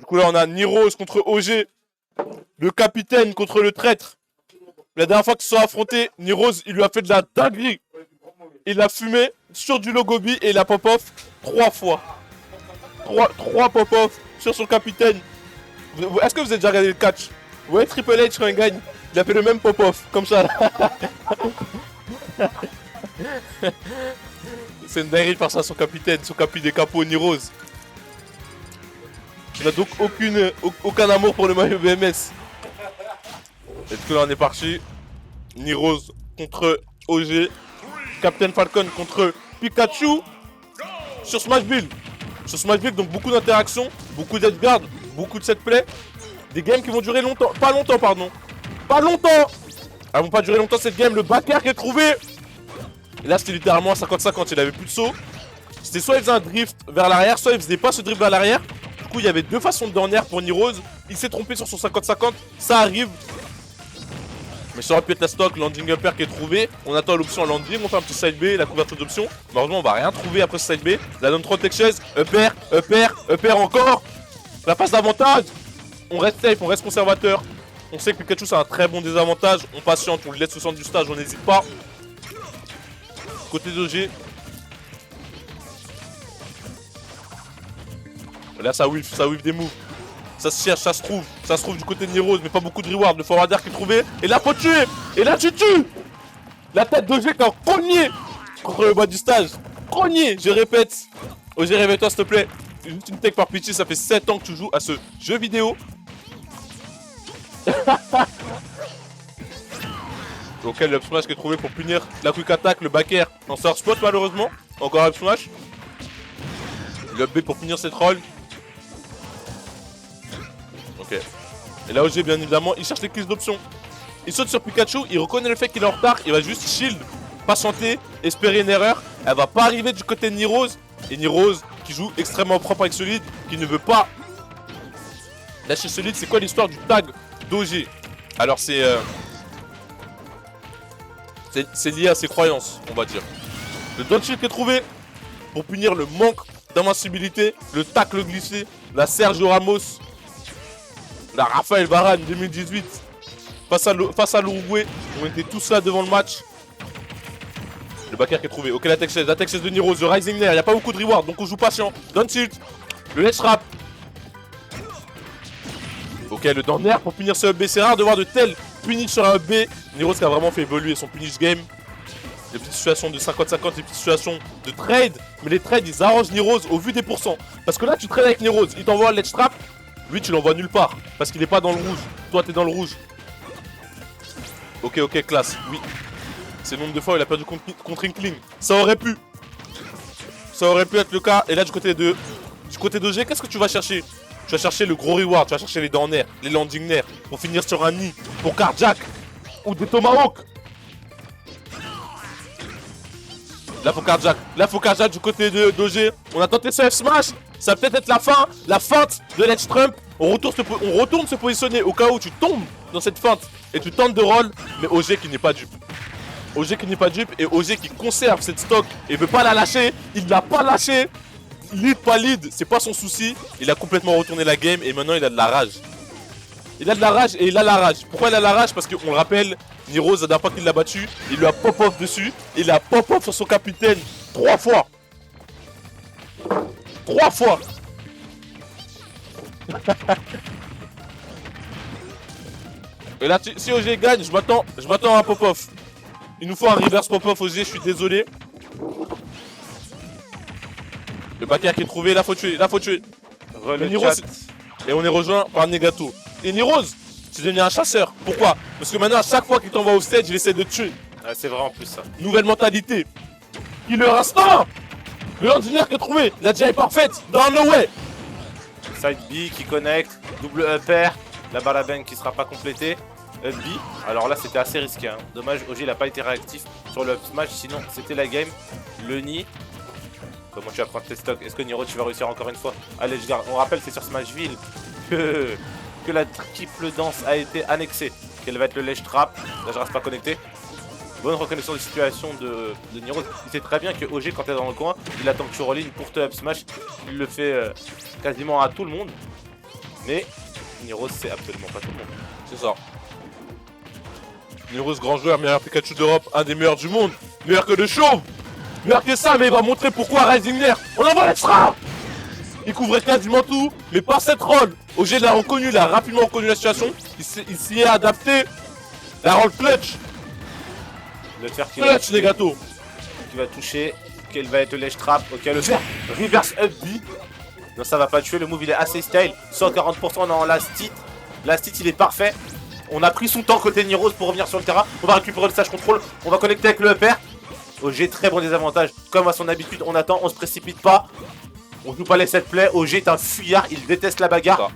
Du coup là on a Nirose contre OG. Le capitaine contre le traître. La dernière fois qu'ils se sont affrontés, Nirose il lui a fait de la dinguerie. Il l'a fumé sur du Logobi et il a pop-off 3 fois. 3 pop-off sur son capitaine. Est-ce que vous avez déjà regardé le catch? Vous voyez Triple H quand il gagne, il a fait le même pop-off, comme ça là. C'est une dinguerie de faire ça à son capitaine des capots Nirose. Il n'a donc aucun amour pour le maillot BMS. Et du coup là on est parti. Nirose contre OG. Captain Falcon contre Pikachu. Sur Smashville. Sur Smashville, donc beaucoup d'interactions, beaucoup d'edgeguard, beaucoup de setplay. Des games qui vont durer longtemps. Pas longtemps, pardon. Pas longtemps. Elles vont pas durer longtemps cette game. Le backer qui est trouvé. Et là c'était littéralement à 50-50. Il avait plus de saut. C'était soit il faisait un drift vers l'arrière, soit il faisait pas ce drift vers l'arrière. Du coup il y avait deux façons de down air pour Nirose. Il s'est trompé sur son 50-50. Ça arrive. Mais ça aurait pu être la stock, landing upper qui est trouvé. On attend l'option landing, on fait un petit side B, la couverture d'option. Malheureusement on va rien trouver après ce side B. La donne 3 tech chaise, upper encore. La passe d'avantage. On reste safe, on reste conservateur. On sait que Pikachu c'est un très bon désavantage. On patiente, on le laisse au centre du stage, on n'hésite pas. Côté d'OG. Là ça whiff des moves. Ça se cherche, ça se trouve du côté de Nirose, mais pas beaucoup de reward. Le forwarder qui est trouvé, et là faut tuer. Et là tu tues. La tête d'OG qui est en premier contre le bas du stage. Premier, je répète. OG, réveille-toi s'il te plaît. Juste une tech par pitié, ça fait 7 ans que tu joues à ce jeu vidéo. Ok, le up smash qui est trouvé pour punir la quick attack, le back air. Non, sort spot malheureusement. Encore up smash. Le up B pour finir cette roll. Ok. Et là OG bien évidemment, il cherche les crises d'options. Il saute sur Pikachu, il reconnaît le fait qu'il est en retard, il va juste shield, patienter, espérer une erreur. Elle va pas arriver du côté de Nirose. Et Nirose qui joue extrêmement propre avec Solid, qui ne veut pas lâcher Solid. C'est quoi l'histoire du tag d'OG? Alors c'est lié à ses croyances, on va dire. Le dodge shield qui est trouvé pour punir le manque d'invincibilité, le tacle glissé, la Sergio Ramos, la Rafael Varane 2018 face à l'Uruguay. On était tous là devant le match. Le backer qui est trouvé. Ok, la tech chaise de Nirose, le Rising Nair. Il n'y a pas beaucoup de reward, donc on joue patient. Down tilt. Le ledge trap. Ok, le down air pour punir ce up B. C'est rare de voir de tels punish sur un up B. Nirose qui a vraiment fait évoluer son punish game. Les petites situations de 50-50, les petites situations de trade. Mais les trades, ils arrangent Nirose au vu des pourcents. Parce que là, tu trades avec Nirose. Il t'envoie un ledge trap. Lui, tu l'envoies nulle part. Parce qu'il est pas dans le rouge. Toi, t'es dans le rouge. Ok, classe. Oui. C'est le nombre de fois où il a perdu contre Inkling. Ça aurait pu. Ça aurait pu être le cas. Et là, du côté d'OG, qu'est-ce que tu vas chercher? Tu vas chercher le gros reward. Tu vas chercher les down air, les landing air. Pour finir sur un nid. Pour carjack. Ou des tomahawks. Là, faut carjack du côté d'OG. On a tenté ce F-Smash. Ça va peut-être être la feinte de Ledge Trump. On retourne se positionner au cas où tu tombes dans cette feinte et tu tentes de roll. Mais OG qui n'est pas dupe. OG qui n'est pas dupe et OG qui conserve cette stock et veut pas la lâcher. Il l'a pas lâché. Lead pas lead, c'est pas son souci. Il a complètement retourné la game et maintenant il a de la rage. Il a de la rage et il a la rage. Pourquoi il a la rage? Parce qu'on le rappelle, Nirose, la dernière fois qu'il l'a battu, il lui a pop-off dessus. Il a pop-off sur son capitaine 3 fois. 3 fois. Et là, si OG gagne, je m'attends à un pop-off. Il nous faut un reverse pop-off OG, je suis désolé. Le backer qui est trouvé, là faut tuer, Et on est rejoint par Negato. Et Nirose, c'est devenu un chasseur. Pourquoi? Parce que maintenant, à chaque fois qu'il t'envoie au stage, il essaie de te tuer. Ouais, c'est vrai en plus ça. Nouvelle mentalité. Killer instant. Le landing qui est trouvé, la déjà est parfaite. Down the way. Side B qui connecte, double upper, la balabang qui sera pas complétée. Up B, alors là c'était assez risqué. Hein. Dommage, OG il a pas été réactif sur le up smash, sinon c'était la game. Le nid. Comment tu vas prendre tes stocks? Est-ce que Niro tu vas réussir encore une fois? Allez, je garde. On rappelle, c'est sur Smashville que la triple danse a été annexée. Quel va être le ledge trap? Là je reste pas connecté. Bonne reconnaissance de situation de Niro. Il sait très bien que OG quand t'es dans le coin, il attend que tu roll in pour te up smash. Il le fait quasiment à tout le monde. Mais Niros, c'est absolument pas tout le monde. C'est ça. Niros, grand joueur, meilleur Pikachu d'Europe, un des meilleurs du monde. Meilleur que le chauve. Meilleur que ça, mais il va montrer pourquoi Rising Air. On envoie l'extra. Il couvrait quasiment tout, mais pas cette rôle. OG l'a reconnu, il a rapidement reconnu la situation. Il s'y est adapté. La rôle clutch. Le fer qui Clutch, les gâteaux. va toucher. Quel va être le ledge trap? Ok, le fer. Reverse up B. Non, ça va pas tuer. Le move, il est assez style. 140% dans last hit. Last hit, il est parfait. On a pris son temps côté Niros pour revenir sur le terrain. On va récupérer le sage control. On va connecter avec le upper. OG, très bon désavantage. Comme à son habitude, on attend, on se précipite pas. On joue pas les set plays. OG est un fuyard. Il déteste la bagarre.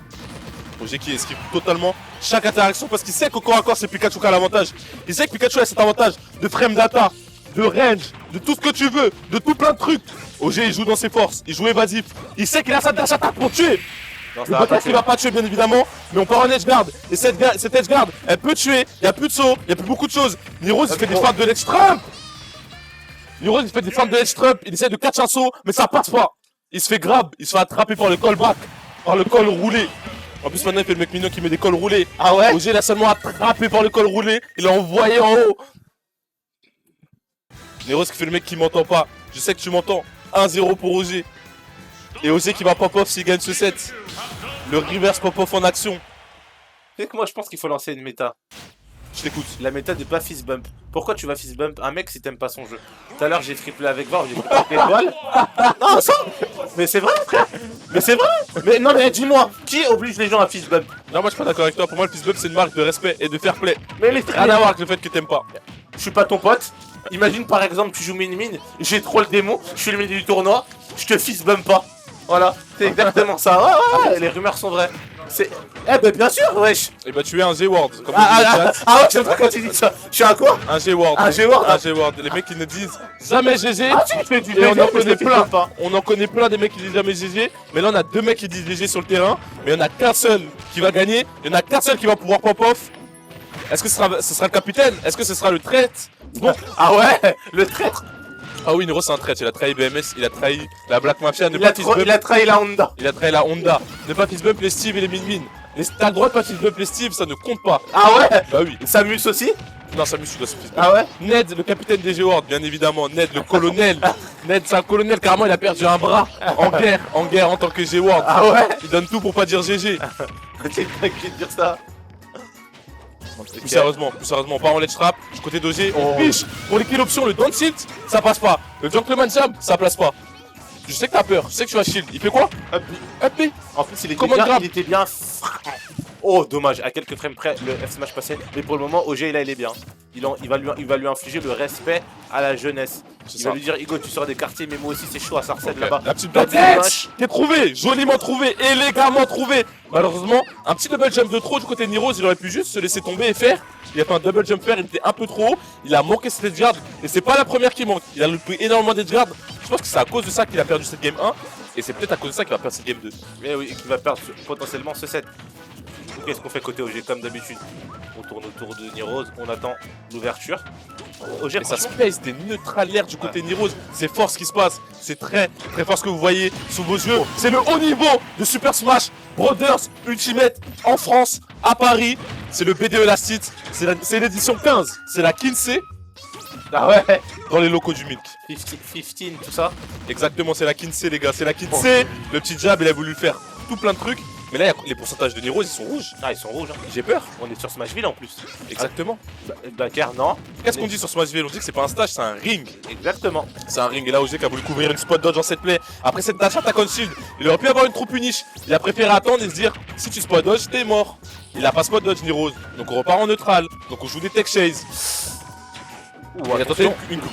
OG qui esquive totalement chaque interaction parce qu'il sait qu'au corps à corps c'est Pikachu qui a l'avantage. Il sait que Pikachu a cet avantage de frame data, de range, de tout ce que tu veux, de tout plein de trucs. OG il joue dans ses forces, il joue évasif. Il sait qu'il a sa dash attack pour tuer. Non, ça Le va pas peut-être qu'il va pas tuer bien évidemment, mais on part en edge guard. Et cette edge guard, elle peut tuer, il n'y a plus de saut, il n'y a plus beaucoup de choses. Niros il fait des frappes de l'edge trump. Niros il fait des frappes de l'edge trump, il essaie de catch un saut, mais ça passe pas. Il se fait grab, il se fait attraper par le callback, par le col roulé. En plus maintenant il fait le mec mignon qui met des cols roulés. Ah ouais? OG l'a seulement attrapé par le col roulé, il l'a envoyé en haut. Niros qui fait le mec qui m'entend pas. Je sais que tu m'entends. 1-0 pour OG. Et OG qui va pop-off s'il gagne ce set. Le reverse pop-off en action. Tu sais que moi, je pense qu'il faut lancer une méta. Je t'écoute. La méta de pas fist bump. Pourquoi tu vas fist bump un mec si t'aimes pas son jeu? Tout à l'heure j'ai triplé avec VAR, j'ai triplé avec l'étoile. Non, ça. Mais c'est vrai, frère. Mais c'est vrai. Mais non, mais dis-moi, qui oblige les gens à fist bump? Non, moi je suis pas d'accord avec toi. Pour moi, le fist bump c'est une marque de respect et de fair play. Mais les Rien à voir avec le fait que t'aimes pas. Je suis pas ton pote. Imagine par exemple, tu joues mine-mine, j'ai trop le démon, je suis le milieu du tournoi, je te fist bump pas. Voilà, c'est exactement ça. Ouais, les rumeurs sont vraies. C'est. Eh ben bien sûr, wesh. Et bah tu es un G-word. Comme on dit dans le chat. Ouais, j'aime pas quand tu dis ça. Je suis un quoi? Un G-word. Un G-word. Un G-word. Les mecs qui ne disent jamais GG. Ah, tu fais du Et on en GG, mais connaît je le plein. fist bump pas. On en connaît plein des mecs qui disent jamais GG. Mais là on a deux mecs qui disent GG sur le terrain. Mais il n'y en a qu'un seul qui va gagner. Il n'y en a qu'un seul qui va pouvoir pop-off. Est-ce que ce sera le capitaine? Est-ce que ce sera le traître? Bon. Ah ouais, le traître. Ah oui, Nero c'est un traître. Il a trahi BMS, il a trahi la Black Mafia. Il a trahi la Honda. Il a trahi la Honda. Ne pas fist bump les Steve et les Min-Min. T'as le droit de pas fist bump les Steve, ça ne compte pas. Ah ouais. Bah oui. Samus aussi. Non, Samus, tu dois se fist bump. Ah ouais. Ned, le capitaine des G-Word, bien évidemment. Ned, le colonel. Ned, c'est un colonel, carrément, il a perdu un bras en guerre en tant que G-Word. Ah ouais. Il donne tout pour pas dire GG. C'est tranquille de dire ça. Plus sérieusement, on part en ledge trap. Du côté d'OG, on piche. Pour les kill options, le down tilt, ça passe pas. Le gentleman jab, ça passe pas. Je sais que t'as peur, je sais que tu vas shield. Il fait quoi? Up B. En plus, il était Comment bien. grab? Il était bien. Oh, dommage. À quelques frames près, le F smash passait. Mais pour le moment, OG là, il est bien. Il va lui infliger le respect à la jeunesse. Il va lui dire, Hugo, tu sors des quartiers, mais moi aussi, c'est chaud à Sarcelles là-bas. La petite tête qui est trouvée, joliment trouvée, élégamment trouvée. Malheureusement, un petit double jump de trop du côté de Niros, il aurait pu juste se laisser tomber et faire. Il a fait un double jump faire, il était un peu trop haut. Il a manqué cette edge guard. Et c'est pas la première qui manque. Il a loupé énormément d'edge guard. Je pense que c'est à cause de ça qu'il a perdu cette game 1. Et c'est peut-être à cause de ça qu'il va perdre cette game 2. Mais oui, qui va perdre potentiellement ce set. Qu'est-ce qu'on fait côté OG comme d'habitude? On tourne autour de Niros, on attend l'ouverture. OG, Et ça space des neutralaires du côté Niros. C'est fort ce qui se passe. C'est très fort ce que vous voyez sous vos yeux. C'est le haut niveau de Super Smash Brothers Ultimate en France, à Paris. C'est le BDE Last Hit. C'est l'édition 15. C'est la Kinsey. Ah ouais. Dans les locaux du Milk. 15, tout ça. Exactement, c'est la Kinsey les gars. C'est la Kinsey. Le petit jab, il a voulu faire tout plein de trucs. Mais là, les pourcentages de Niros, ils sont rouges. Ah, ils sont rouges. Hein. J'ai peur. On est sur Smashville en plus. Exactement. Dakar, non. Qu'est-ce qu'on dit sur Smashville? On dit que c'est pas un stage, c'est un ring. Exactement. C'est un ring. Et là, OG qui a voulu couvrir une spot dodge en cette play. Après cette dash attack on shield, il aurait pu avoir une trou punish. Il a préféré attendre et se dire, si tu spot dodge, t'es mort. Il a pas spot dodge Niros. Donc on repart en neutral. Donc on joue des tech chase. Ouh, Et attention, une coupe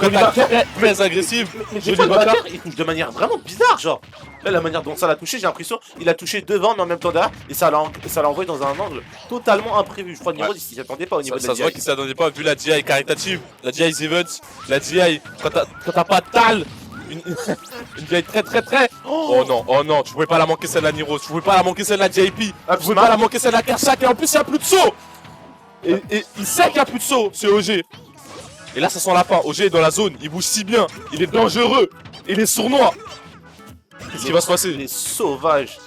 très agressive. J'ai pas le backer, il touche de manière vraiment bizarre, genre. Là, la manière dont ça l'a touché, j'ai l'impression il a touché devant, mais en même temps derrière, et ça l'a envoyé dans un angle totalement imprévu. Je crois que Niros, il s'y attendait pas au niveau de la Ça se voit DI. qu'il s'attendait pas, vu la DI caritative, la DI is event, la DI, quand t'as pas de tal, une DI très. Oh non, tu pouvais pas la manquer celle-là, Niros, tu pouvais pas la manquer celle-là, JP, tu pouvais pas la manquer celle-là, Kershak, et en plus, il y a plus de saut. Et il sait qu'il y a plus de saut, c'est OG. Et là, ça sent la fin. OG est dans la zone, il bouge si bien, il est dangereux, il est sournois. Qu'est-ce qui va se passer? Il est sauvage.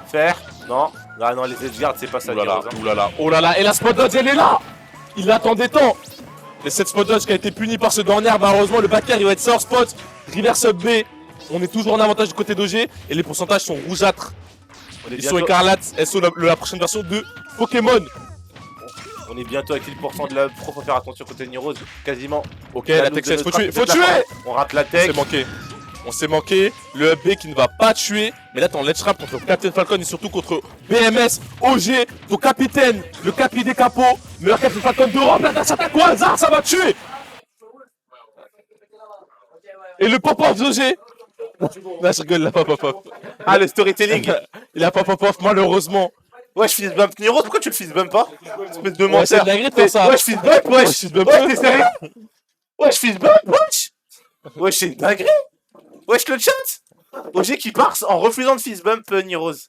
Faire. Non, ah non, les Edgeguard, c'est pas ça, Oulala, Niroz, hein. oulala, oh là là, et la spot dodge elle est là. Il l'attendait tant. Et cette spot dodge qui a été punie par ce dernier, malheureusement le backer il va être sort spot, reverse up B. On est toujours en avantage du côté d'OG et les pourcentages sont rougeâtres. On est Ils sont bientôt, écarlates, elles sont la prochaine version de Pokémon. on est bientôt à quel pourcent de la pro, faut faire attention côté Niroz, quasiment. Ok, la tech chase, faut tuer, faut tuer. On rate la On tech. s'est manqué. On s'est manqué. Le up B qui ne va pas tuer. Mais là, t'es en let's trap contre Captain Falcon et surtout contre BMS, OG, ton capitaine, le capi des capots. Meilleur Captain Falcon d'Europe. Là, t'attaques au hasard, ça va tuer. Et le pop-off d'OG. Là, je rigole, il a pas pop-off. Ah, le storytelling. Il a pas pop-off, malheureusement. Ouais, je fist bump Niroz, pourquoi tu le fist bump pas? Espèce de Ouais, c'est menteur. de la grille de faire ça. Ouais, je fist bump, wesh. fist bump. Ouais, t'es sérieux? Ouais, je fist bump, wesh. Wesh, c'est une dinguerie. Wesh, le chat. OG qui part en refusant de fist bump Niroz.